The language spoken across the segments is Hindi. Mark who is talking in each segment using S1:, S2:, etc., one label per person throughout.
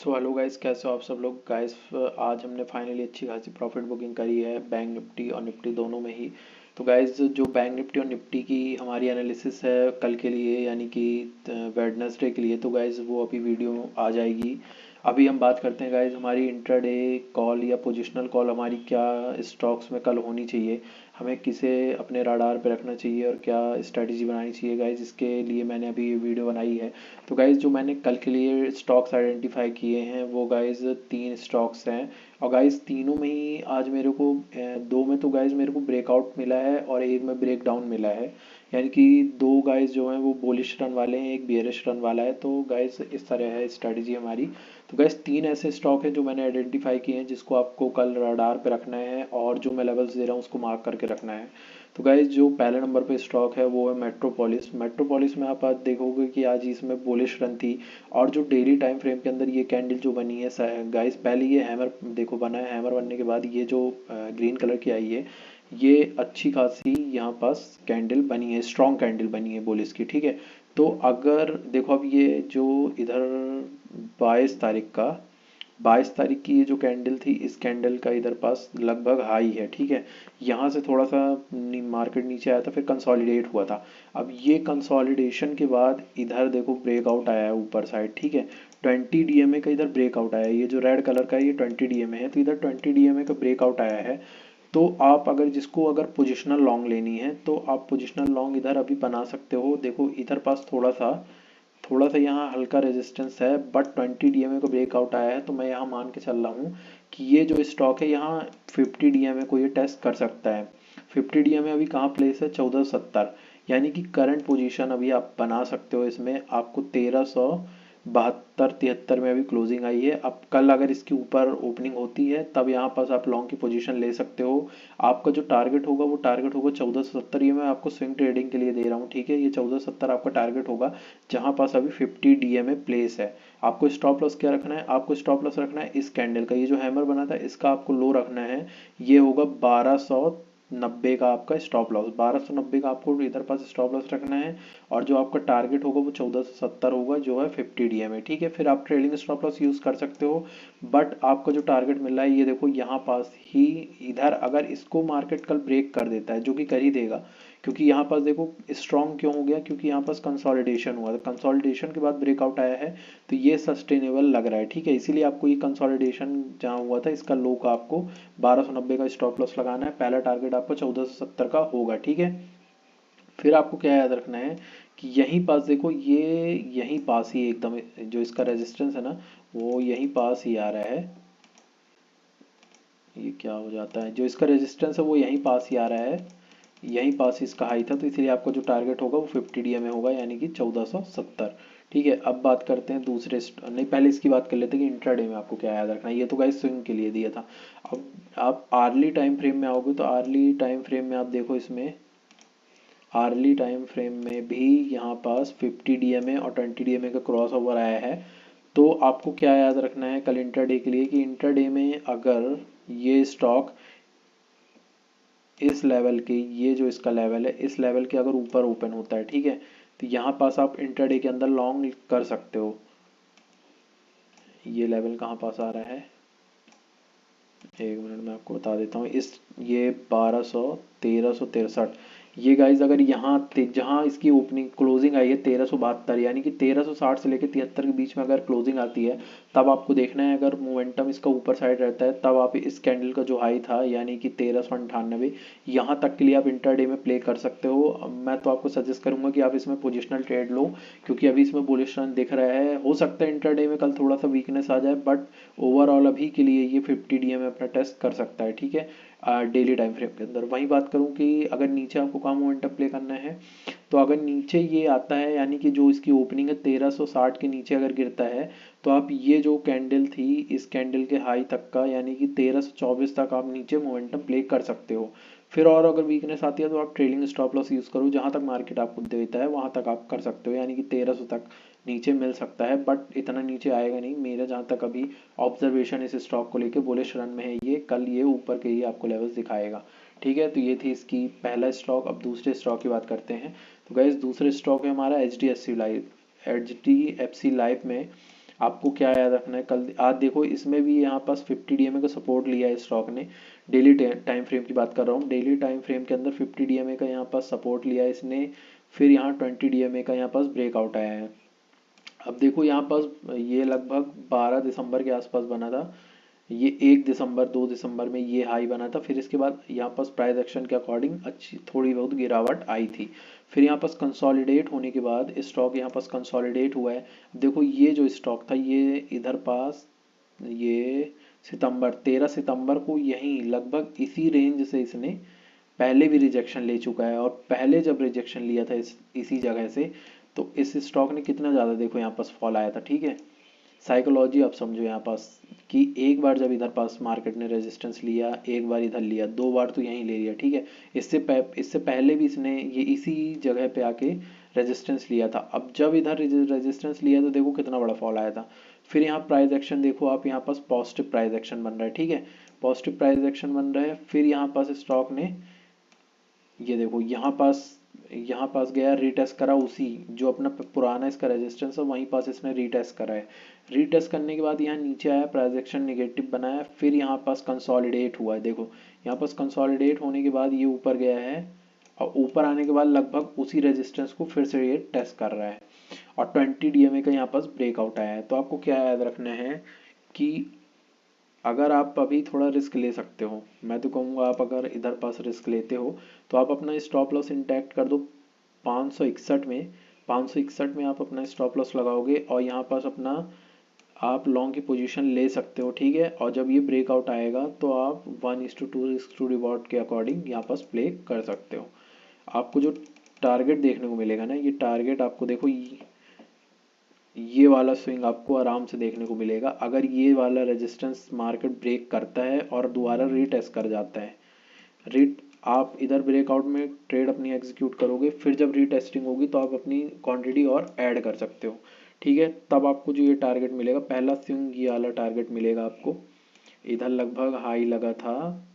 S1: सो हेलो गाइस, कैसे हो आप सब लोग। गाइस आज हमने फाइनली अच्छी खासी प्रॉफिट बुकिंग करी है बैंक निफ्टी और निफ्टी दोनों में ही। तो गाइस जो बैंक निफ्टी और निफ्टी की हमारी एनालिसिस है कल के लिए, यानी कि वेडनेसडे के लिए, तो गाइस वो अभी वीडियो आ जाएगी। अभी हम बात करते हैं गाइस हमारी इंट्राडे कॉल या पोजिशनल कॉल हमारी क्या स्टॉक्स में कल होनी चाहिए, हमें किसे अपने राडार पे रखना चाहिए और क्या स्ट्रेटजी बनानी चाहिए गाइस। इसके लिए मैंने अभी ये वीडियो बनाई है। तो गाइज जो मैंने कल के लिए स्टॉक्स आइडेंटिफाई किए हैं वो गाइज 3 स्टॉक्स हैं। और गाइज तीनों में ही आज मेरे को दो में तो गाइज मेरे को ब्रेकआउट मिला है और एक में ब्रेक डाउन मिला है। यानी कि दो गाइज जो हैं वो बुलिश रन वाले हैं, एक बेयरिश रन वाला है। तो गाइज इस तरह है स्ट्रेटजी हमारी। तो गाइज 3 ऐसे स्टॉक हैं जो मैंने आइडेंटिफाई किए हैं जिसको आपको कल रडार पे रखना है, और जो मैं लेवल्स दे रहा हूँ उसको मार्क करके रखना है। तो गाइज जो पहले नंबर पे स्टॉक है वो है मेट्रोपोलिस। मेट्रोपोलिस में आप आज देखोगे कि आज इसमें बुलिश रन थी, और जो डेली टाइम फ्रेम के अंदर ये कैंडल जो बनी है गाइस, पहले ये हैमर देखो बना है, हैमर बनने के बाद ये जो ग्रीन कलर की आई है, ये अच्छी खासी यहाँ पास कैंडल बनी है, स्ट्रॉन्ग कैंडल बनी है बुलिश की, ठीक है। तो अगर देखो अब ये जो इधर 22 तारीख का 22 तारीख की ये जो कैंडल थी, इस कैंडल का इधर पास लगभग हाई है, ठीक है। यहाँ से थोड़ा सा मार्केट नीचे आया था, फिर कंसोलिडेट हुआ था। अब ये कंसोलिडेशन के बाद इधर देखो ब्रेकआउट आया है ऊपर साइड, ठीक है। 20 DMA का इधर ब्रेकआउट आया है, ये जो रेड कलर का है ये 20 DMA है, तो इधर 20 DMA का ब्रेकआउट आया है। तो आप अगर जिसको अगर पोजिशनल लॉन्ग लेनी है तो आप पोजिशनल लॉन्ग इधर अभी बना सकते हो। देखो इधर पास थोड़ा सा यहाँ हल्का रेजिस्टेंस है, बट 20 DMA का ब्रेकआउट आया है, तो मैं यहाँ मान के चल रहा हूँ कि ये जो स्टॉक है यहाँ 50 DMA को ये टेस्ट कर सकता है। 50 DMA अभी कहाँ प्लेस है, 1470, यानी कि करंट पोजीशन अभी आप बना सकते हो इसमें। आपको 1372-73 में अभी क्लोजिंग आई है। अब कल अगर इसके ऊपर ओपनिंग होती है तब यहाँ पास आप लॉन्ग की पोजीशन ले सकते हो। आपका जो टारगेट होगा वो टारगेट होगा 1470, ये मैं आपको स्विंग ट्रेडिंग के लिए दे रहा हूँ, ठीक है। ये 1470 आपका टारगेट होगा, जहां पास अभी 50 DMA प्लेस है। आपको स्टॉप लॉस क्या रखना है, आपको स्टॉप लॉस रखना है इस कैंडल का, ये जो हैमर बना था इसका आपको लो रखना है। ये होगा 1290 का आपका स्टॉप लॉस, 1290 का आपको इधर पास स्टॉप लॉस रखना है। और जो आपका टारगेट होगा वो 1470 होगा, जो है 50 DMA, ठीक है। फिर आप ट्रेलिंग स्टॉप लॉस यूज कर सकते हो, बट आपका जो टारगेट मिल रहा है ये देखो यहाँ पास ही। इधर अगर इसको मार्केट कल ब्रेक कर देता है, जो कि कर ही देगा, क्योंकि यहाँ पास देखो स्ट्रॉन्ग क्यों हो गया, क्योंकि यहाँ पास कंसोलिडेशन हुआ था, कंसोलिडेशन के बाद ब्रेकआउट आया है, तो ये सस्टेनेबल लग रहा है, ठीक है। इसीलिए आपको ये कंसोलिडेशन जहाँ हुआ था इसका लो का आपको 1290 का स्टॉप लॉस लगाना है। पहला टारगेट आपका 1470 का होगा, ठीक है। फिर आपको क्या याद रखना है कि यहीं पास देखो, ये यहीं पास ही एकदम जो इसका रेजिस्टेंस है ना, वो यहीं पास ही आ रहा है। ये क्या हो जाता है, जो इसका रेजिस्टेंस है वो यहीं पास ही आ रहा है, यहीं पास इसका हाई था, तो इसलिए आपका जो टारगेट होगा वो 50 DMA होगा, यानी कि 1470, ठीक है। अब बात करते हैं दूसरे नहीं, पहले इसकी बात कर लेते हैं कि इंट्राडे में आपको क्या याद रखना है। ये तो गाइस स्विंग के लिए दिया था। अब आप आर्ली टाइम फ्रेम में आओगे तो आर्ली टाइम फ्रेम में आप देखो, इसमें आर्ली टाइम फ्रेम में भी यहाँ पास 50 DMA और 20 DMA का क्रॉस ओवर आया है। तो आपको क्या याद रखना है कल इंट्राडे के लिए, कि इंट्राडे में अगर ये स्टॉक इस लेवल के, ये जो इसका लेवल है इस लेवल के अगर ऊपर ओपन होता है, ठीक है, तो यहाँ पास आप इंट्राडे के अंदर लॉन्ग कर सकते हो। ये लेवल कहाँ पास आ रहा है, एक मिनट में आपको बता देता हूँ। इस ये 1363, ये गाइज अगर यहाँ जहाँ इसकी ओपनिंग क्लोजिंग आई है 1372, यानी कि 1360 से लेकर 73 के बीच में अगर क्लोजिंग आती है, तब आपको देखना है। अगर मोमेंटम इसका ऊपर साइड रहता है तब आप इस कैंडल का जो हाई था यानी कि 1398, यहाँ तक के लिए आप इंटरडे में प्ले कर सकते हो। मैं तो आपको सजेस्ट करूंगा कि आप इसमें पोजिशनल ट्रेड लो, क्योंकि अभी इसमें बुलिश रन दिख रहा है। हो सकता है इंटरडे में कल थोड़ा सा वीकनेस आ जाए, बट ओवरऑल अभी के लिए ये 50 DMA अपना टेस्ट कर सकता है, ठीक है, डेली टाइम फ्रेम के अंदर। वहीं बात करूं कि अगर नीचे आपको कहाँ मोमेंटम प्ले करना है, तो अगर नीचे ये आता है, यानी कि जो इसकी ओपनिंग है 1360 के नीचे अगर गिरता है, तो आप ये जो कैंडल थी इस कैंडल के हाई तक का, यानी कि 1324 तक आप नीचे मोमेंटम प्ले कर सकते हो। फिर और अगर वीकनेस आती है तो आप ट्रेलिंग स्टॉप लॉस यूज करो, जहां तक मार्केट आपको देता है वहां तक आप कर सकते हो, यानी कि 1300 तक नीचे मिल सकता है, बट इतना नीचे आएगा नहीं। मेरा जहां तक अभी ऑब्जर्वेशन इस स्टॉक को लेके बुलिश रन में है, ये कल ये ऊपर के ही आपको लेवल्स दिखाएगा, ठीक है। तो ये थी इसकी पहला स्टॉक। अब दूसरे स्टॉक की बात करते हैं। तो गाइस दूसरे स्टॉक है हमारा H D F C life. H D F C life में आपको क्या याद रखना है, कल आज देखो इसमें भी यहाँ पास 50 डीएमए का सपोर्ट लिया है स्टॉक ने। डेली टाइम फ्रेम की बात कर रहा हूँ, डेली टाइम फ्रेम के अंदर 50 डीएमए का यहाँ पास सपोर्ट लिया है इसने। फिर यहाँ 20 डीएमए का यहाँ पास ब्रेकआउट आया है। अब देखो यहाँ पास ये लगभग 12 दिसंबर के आसपास बना था। ये 1 दिसंबर 2 दिसंबर में ये हाई बना था। फिर इसके बाद यहाँ पास प्राइस एक्शन के अकॉर्डिंग अच्छी थोड़ी बहुत गिरावट आई थी। फिर यहाँ पास कंसोलिडेट होने के बाद स्टॉक यहाँ पास कंसोलिडेट हुआ है। देखो ये जो स्टॉक था ये इधर पास, ये 13 सितंबर को यहीं लगभग इसी रेंज से इसने पहले भी रिजेक्शन ले चुका है। और पहले जब रिजेक्शन लिया था इसी जगह से, तो इस स्टॉक ने कितना ज़्यादा देखो यहाँ पास फॉल आया था। ठीक है, साइकोलॉजी आप समझो यहाँ पास कि एक बार जब इधर पास मार्केट ने रेजिस्टेंस लिया, एक बार इधर लिया, 2 बार तो यहीं ले लिया। ठीक है, इससे पहले भी इसने ये इसी जगह पे आके रेजिस्टेंस लिया था। अब जब इधर रेजिस्टेंस लिया तो देखो कितना बड़ा फॉल आया था। फिर यहाँ प्राइस एक्शन देखो आप, यहाँ पास पॉजिटिव प्राइस एक्शन बन रहा है। ठीक है, पॉजिटिव प्राइस एक्शन बन रहा है। फिर यहाँ पास स्टॉक ने ये देखो यहाँ पास गया, रीटेस्ट करा उसी जो अपना पुराना इसका रेजिस्टेंस है वहीं पास इसने रीटेस्ट करा है। रीटेस्ट करने के बाद यहाँ नीचे आया, प्राइस एक्शन नेगेटिव बनाया, फिर यहाँ पास कंसोलिडेट हुआ है। देखो यहाँ पास कंसोलिडेट होने के बाद ये ऊपर गया है, और ऊपर आने के बाद लगभग उसी रेजिस्टेंस को फिर से ये टेस्ट कर रहा है, और 20 डीएमए का यहाँ पास ब्रेकआउट आया है। तो आपको क्या याद रखना है कि अगर आप अभी थोड़ा रिस्क ले सकते हो, मैं तो कहूँगा आप अगर इधर पास रिस्क लेते हो तो आप अपना स्टॉप लॉस इंटैक्ट कर दो 561 में। 561 में आप अपना स्टॉप लॉस लगाओगे और यहाँ पास अपना आप लॉन्ग की पोजीशन ले सकते हो। ठीक है, और जब ये ब्रेकआउट आएगा तो आप 1:2 रिस्क टू रिवॉर्ड के अकॉर्डिंग यहाँ पास प्ले कर सकते हो। आपको जो टारगेट देखने को मिलेगा ना, ये टारगेट आपको देखो ये वाला स्विंग आपको आराम से देखने को मिलेगा। अगर ये वाला रेजिस्टेंस मार्केट ब्रेक करता है और दोबारा रीटेस्ट कर जाता है, रीट आप इधर ब्रेकआउट में ट्रेड अपनी एग्जीक्यूट करोगे, फिर जब रीटेस्टिंग होगी तो आप अपनी क्वांटिटी और ऐड कर सकते हो। ठीक है, तब आपको जो ये टारगेट मिलेगा, पहला स्विंग ये वाला टारगेट मिलेगा आपको। इधर लगभग हाई लगा था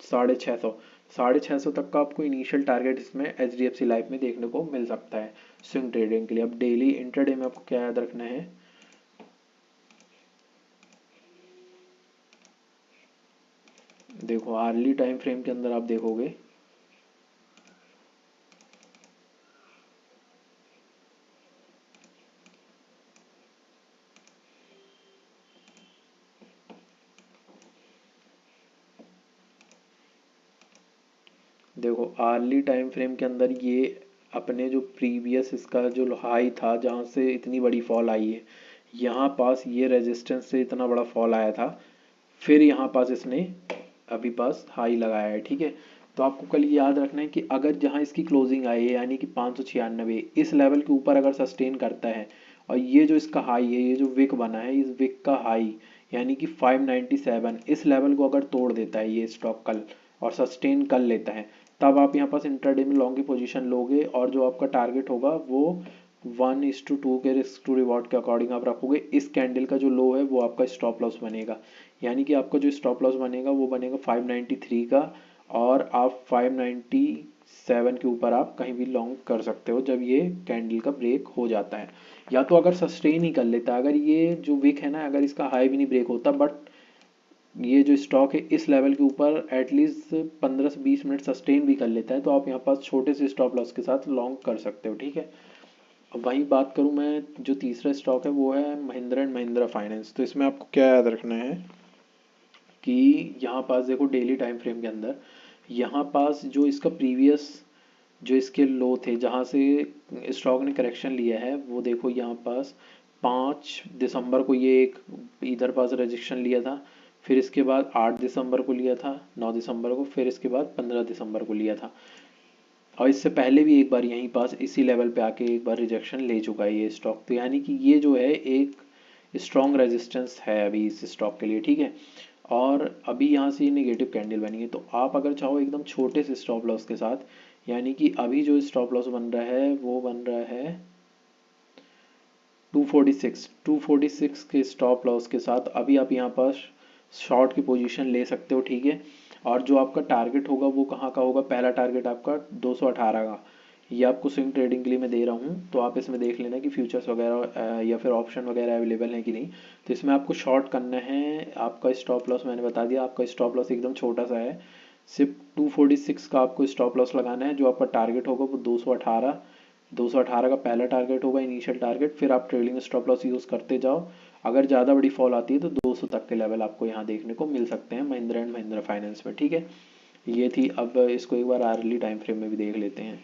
S1: 650। 650 तक का आपको इनिशियल टारगेट इसमें HDFC लाइफ में देखने को मिल सकता है स्विंग ट्रेडिंग के लिए। अब डेली इंट्राडे में आपको क्या याद रखना है, देखो आर्ली टाइम फ्रेम के अंदर आप देखोगे, देखो आर्ली टाइम फ्रेम के अंदर ये अपने जो प्रीवियस इसका जो हाई था जहाँ से इतनी बड़ी फॉल आई है, यहाँ पास ये रेजिस्टेंस से इतना बड़ा फॉल आया था, फिर यहाँ पास इसने अभी पास हाई लगाया है। ठीक है, तो आपको कल याद रखना है कि अगर जहाँ इसकी क्लोजिंग आई है यानी कि 596 इस लेवल के ऊपर अगर सस्टेन करता है, और ये जो इसका हाई है, ये जो विक बना है, इस विक का हाई यानी कि 597 इस लेवल को अगर तोड़ देता है ये स्टॉक कल और सस्टेन कर लेता है, तब आप यहाँ पास इंट्राडे में लॉन्ग की पोजीशन लोगे, और जो आपका टारगेट होगा वो 1:2 के रिस्क टू रिवॉर्ड के अकॉर्डिंग आप रखोगे। इस कैंडल का जो लो है वो आपका स्टॉप लॉस बनेगा, यानी कि आपका जो स्टॉप लॉस बनेगा वो बनेगा 593 का, और आप 597 के ऊपर आप कहीं भी लॉन्ग कर सकते हो जब ये कैंडल का ब्रेक हो जाता है। या तो अगर सस्टेन ही कर लेता, अगर ये जो विक है ना, अगर इसका हाई भी नहीं ब्रेक होता, बट ये जो स्टॉक है इस लेवल के ऊपर एटलीस्ट 15 से 20 मिनट सस्टेन भी कर लेता है, तो आप यहाँ पास छोटे से स्टॉप लॉस के साथ लॉन्ग कर सकते हो। ठीक है, अब वही बात करूँ मैं, जो तीसरा स्टॉक है वो है महिंद्रा एंड महिंद्रा फाइनेंस। तो इसमें आपको क्या याद रखना है कि यहाँ पास देखो डेली टाइम फ्रेम के अंदर यहाँ पास जो इसका प्रीवियस जो इसके लो थे जहाँ से स्टॉक ने करेक्शन लिया है, वो देखो यहाँ पास 5 दिसंबर को ये एक इधर पास रजिस्ट्रेशन लिया था, फिर इसके बाद 8 दिसंबर को लिया था, 9 दिसंबर को, फिर इसके बाद 15 दिसंबर को लिया था, और इससे पहले भी एक बार यहीं पास इसी लेवल पे आके एक बार रिजेक्शन ले चुका है ये स्टॉक। तो यानी कि ये जो है एक स्ट्रॉन्ग रेजिस्टेंस है अभी इस स्टॉक के लिए। ठीक है, और अभी यहाँ से ये नेगेटिव कैंडल बनी है, तो आप अगर चाहो एकदम छोटे से स्टॉप लॉस के साथ, यानी कि अभी जो स्टॉप लॉस बन रहा है वो बन रहा है 246 के स्टॉप लॉस के साथ अभी आप यहाँ पर शॉर्ट की पोजीशन ले सकते हो। ठीक है, और जो आपका टारगेट होगा वो कहाँ का होगा, पहला टारगेट आपका 218 का, ये आपको स्विंग ट्रेडिंग के लिए मैं दे रहा हूँ, तो आप इसमें देख लेना कि फ्यूचर्स वगैरह या फिर ऑप्शन वगैरह अवेलेबल है कि नहीं। तो इसमें आपको शॉर्ट करना है। आपका स्टॉप लॉस मैंने बता दिया, आपका स्टॉप लॉस एकदम छोटा सा है, सिर्फ 246 का आपको स्टॉप लॉस लगाना है। जो आपका टारगेट होगा वो 218 का पहला टारगेट होगा, इनिशियल टारगेट। फिर आप ट्रेलिंग स्टॉप लॉस यूज़ करते जाओ। अगर ज़्यादा बड़ी फॉल आती है तो 200 तक के लेवल आपको यहाँ देखने को मिल सकते हैं महिंद्रा एंड महिंद्रा फाइनेंस में, ठीक है। ये थी। अब इसको एक बार आर्ली टाइम फ्रेम में भी देख लेते हैं।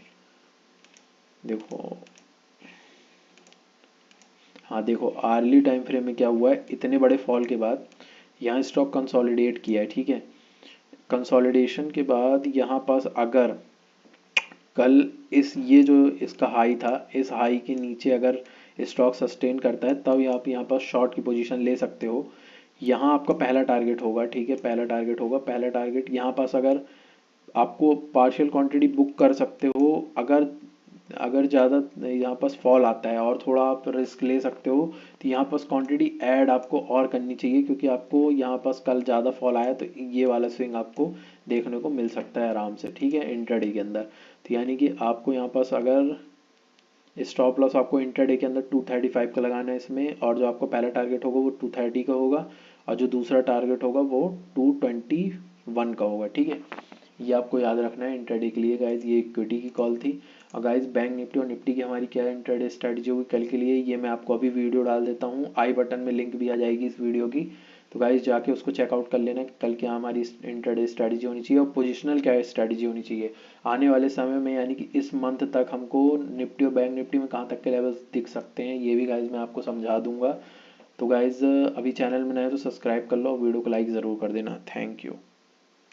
S1: देखो, हाँ देखो आर्ली टाइम फ्रेम में क्या हुआ है, इतने बड़े फॉल के बाद यहाँ स्टॉक कंसोलिडेट किया है, ठीक है। कंसोलिडेशन के बाद यहाँ पास अगर कल ये जो इसका हाई था, इस हाई के नीचे अगर स्टॉक सस्टेन करता है तब आप यहाँ पर शॉर्ट की पोजीशन ले सकते हो। यहाँ आपका पहला टारगेट होगा, ठीक है, पहला टारगेट यहाँ पास अगर आपको पार्शियल क्वांटिटी बुक कर सकते हो। अगर अगर ज़्यादा यहाँ पास फॉल आता है और थोड़ा आप रिस्क ले सकते हो, तो यहाँ पास क्वांटिटी ऐड आपको और करनी चाहिए, क्योंकि आपको यहाँ पास कल ज़्यादा फॉल आया तो ये वाला स्विंग आपको देखने को मिल सकता है आराम से, ठीक है, इंट्राडे के अंदर। तो यानी कि आपको यहाँ पास अगर स्टॉप लॉस आपको इंट्राडे के अंदर 235 का लगाना है इसमें, और जो आपका पहला टारगेट होगा वो 230 का होगा, और जो दूसरा टारगेट होगा वो 221 का होगा, ठीक है। ये आपको याद रखना है इंट्राडे के लिए गाइज। ये इक्विटी की कॉल थी। और गाइज बैंक निफ्टी और निफ्टी की हमारी क्या इंट्राडे स्ट्रैटेजी होगी कल के लिए, ये मैं आपको अभी वीडियो डाल देता हूँ, आई बटन में लिंक भी आ जाएगी इस वीडियो की। तो गाइज जाके उसको चेकआउट कर लेना कि कल क्या हमारी इंट्राडे स्ट्रैटेजी होनी चाहिए और पोजिशनल क्या स्ट्रैटेजी होनी चाहिए आने वाले समय में, यानी कि इस मंथ तक हमको निफ्टी और बैंक निफ्टी में कहाँ तक के लेवल्स दिख सकते हैं, ये भी गाइज मैं आपको समझा दूंगा। तो गाइज अभी चैनल में नए हो तो सब्सक्राइब कर लो और वीडियो को लाइक ज़रूर कर देना। Thank you.